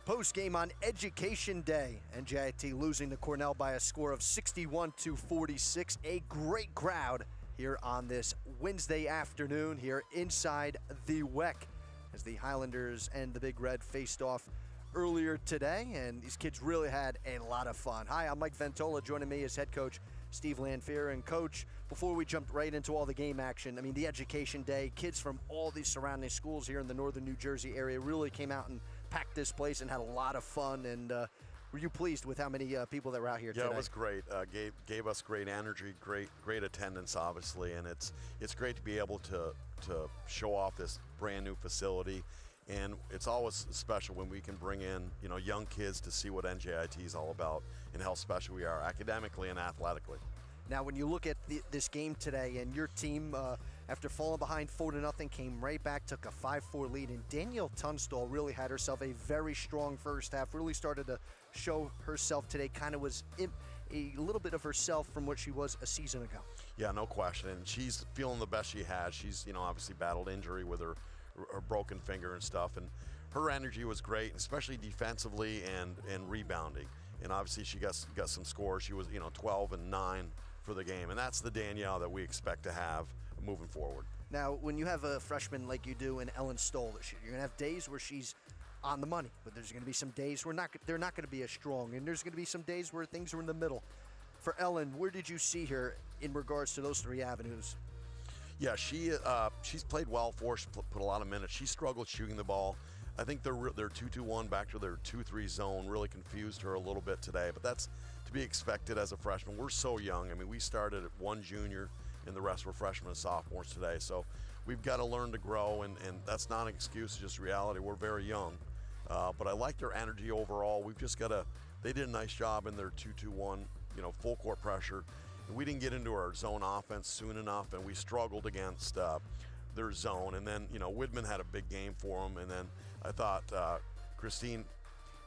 Post-game on Education Day, NJIT losing to Cornell by a score of 61-46. A great crowd here on this Wednesday afternoon here inside the WEC as the Highlanders and the Big Red faced off earlier today, and these kids really had a lot of fun. Hi, I'm Mike Ventola. Joining me is head coach Steve Lanpher. And coach, before we jump right into all the game action, I mean, the Education Day, kids from all these surrounding schools here in the northern New Jersey area really came out and packed this place and had a lot of fun. And were you pleased with how many people that were out here today? Yeah, it was great. Gave us great energy, great attendance, obviously, and it's great to be able to show off this brand new facility. And it's always special when we can bring in, young kids to see what NJIT is all about and how special we are academically and athletically. Now, when you look at this game today, and your team, after falling behind 4-0, came right back, took a 5-4 lead, and Danielle Tunstall really had herself a very strong first half, really started to show herself today, kind of was a little bit of herself from what she was a season ago. Yeah, no question, and she's feeling the best she has. She's, obviously battled injury with her broken finger and stuff, and her energy was great, especially defensively and rebounding. And obviously she got some scores. She was 12 and 9 for the game, and that's the Danielle that we expect to have moving forward. Now, when you have a freshman like you do in Ellyn Stoll this year, you're going to have days where she's on the money, but there's going to be some days where they're not going to be as strong, and there's going to be some days where things are in the middle. For Ellyn, where did you see her in regards to those three avenues? Yeah, she's played well for us. She put a lot of minutes. She struggled shooting the ball. I think their 2-2-1 back to their 2-3 zone really confused her a little bit today, but that's to be expected as a freshman. We're so young. I mean, we started at one junior, and the rest were freshmen and sophomores today. So we've got to learn to grow, and that's not an excuse, it's just reality. We're very young. But I like their energy overall. We've just got to – they did a nice job in their 2-2-1, full court pressure. And we didn't get into our zone offense soon enough, and we struggled against their zone. And then, Widmann had a big game for them. And then I thought Christine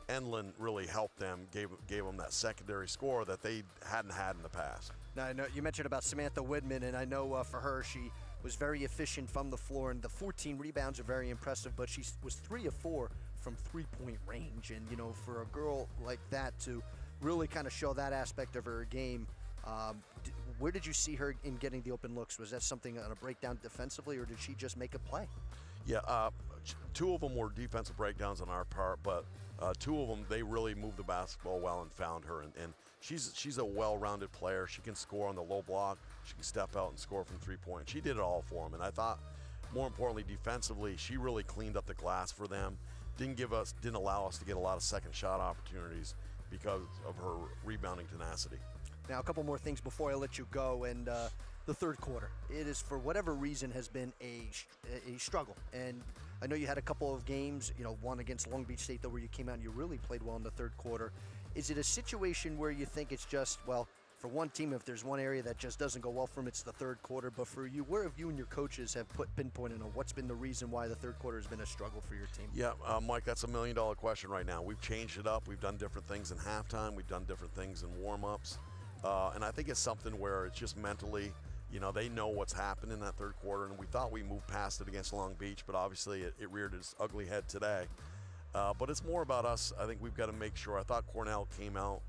Enland really helped them, gave them that secondary score that they hadn't had in the past. Now, I know you mentioned about Samantha Widmann, and I know for her, she was very efficient from the floor, and the 14 rebounds are very impressive, but she was 3 of 4 from three-point range. And, for a girl like that to really kind of show that aspect of her game, where did you see her in getting the open looks? Was that something on a breakdown defensively, or did she just make a play? Yeah, 2 of them were defensive breakdowns on our part, but 2 of them, they really moved the basketball well and found her. And she's a well-rounded player. She can score on the low block. She can step out and score from three-point. She did it all for them. And I thought, more importantly, defensively, she really cleaned up the glass for them. Didn't allow us to get a lot of second shot opportunities because of her rebounding tenacity. Now, a couple more things before I let you go, and the third quarter. It is, for whatever reason, has been a struggle. And I know you had a couple of games, one against Long Beach State, though, where you came out and you really played well in the third quarter. Is it a situation where you think it's just, well, for one team, if there's one area that just doesn't go well for them, it's the third quarter. But for you, where have you and your coaches have pinpointed on what's been the reason why the third quarter has been a struggle for your team? Yeah, Mike, that's $1 million question right now. We've changed it up. We've done different things in halftime. We've done different things in warm-ups. And I think it's something where it's just mentally, they know what's happened in that third quarter, and we thought we moved past it against Long Beach, but obviously it reared its ugly head today. But it's more about us. I think we've got to make sure. I thought Cornell came out,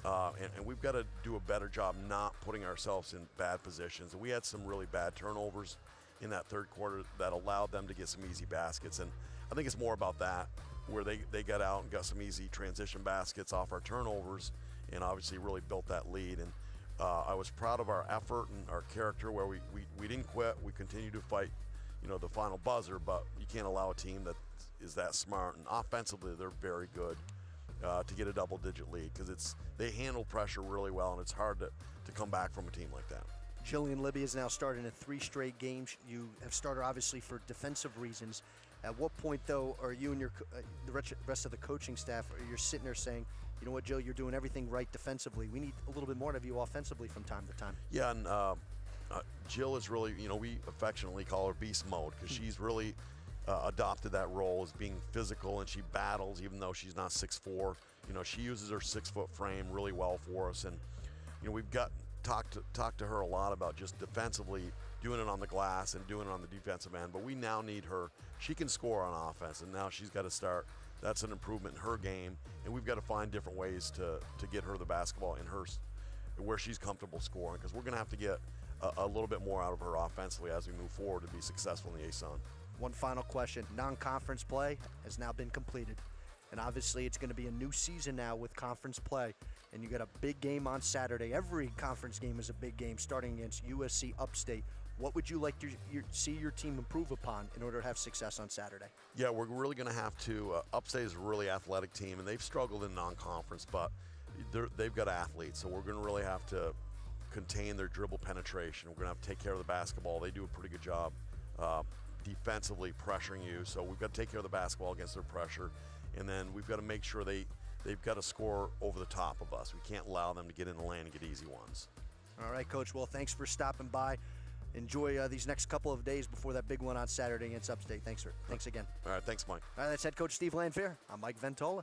and we've got to do a better job not putting ourselves in bad positions. And we had some really bad turnovers in that third quarter that allowed them to get some easy baskets, and I think it's more about that, where they got out and got some easy transition baskets off our turnovers, and obviously really built that lead. And I was proud of our effort and our character, where we didn't quit. We continued to fight, the final buzzer, but you can't allow a team that is that smart. And offensively, they're very good to get a double-digit lead, because they handle pressure really well, and it's hard to come back from a team like that. Jillian Libby is now starting in 3 straight games. You have started, obviously, for defensive reasons. At what point, though, are you and the rest of the coaching staff, you're sitting there saying, you know what, Jill, you're doing everything right defensively. We need a little bit more of you offensively from time to time. Yeah, and Jill is really, we affectionately call her beast mode, because she's really adopted that role as being physical, and she battles even though she's not 6'4". She uses her 6-foot frame really well for us, and we've got talked to her a lot about just defensively doing it on the glass and doing it on the defensive end, but we now need her. She can score on offense, and now she's got to start That's an improvement in her game, and we've got to find different ways to get her the basketball in where she's comfortable scoring, because we're going to have to get a little bit more out of her offensively as we move forward to be successful in the ASUN. One final question. Non-conference play has now been completed. And obviously it's going to be a new season now with conference play. And you got a big game on Saturday. Every conference game is a big game, starting against USC Upstate. What would you like to see your team improve upon in order to have success on Saturday? Yeah, we're really going to have to. Upstate is a really athletic team, and they've struggled in non-conference, but they've got athletes. So we're going to really have to contain their dribble penetration. We're going to have to take care of the basketball. They do a pretty good job defensively pressuring you. So we've got to take care of the basketball against their pressure. And then we've got to make sure they've got to score over the top of us. We can't allow them to get in the lane and get easy ones. All right, Coach. Well, thanks for stopping by. Enjoy these next couple of days before that big one on Saturday against Upstate. Thanks again. All right, thanks, Mike. All right, that's head coach Steve Lanpher. I'm Mike Ventola.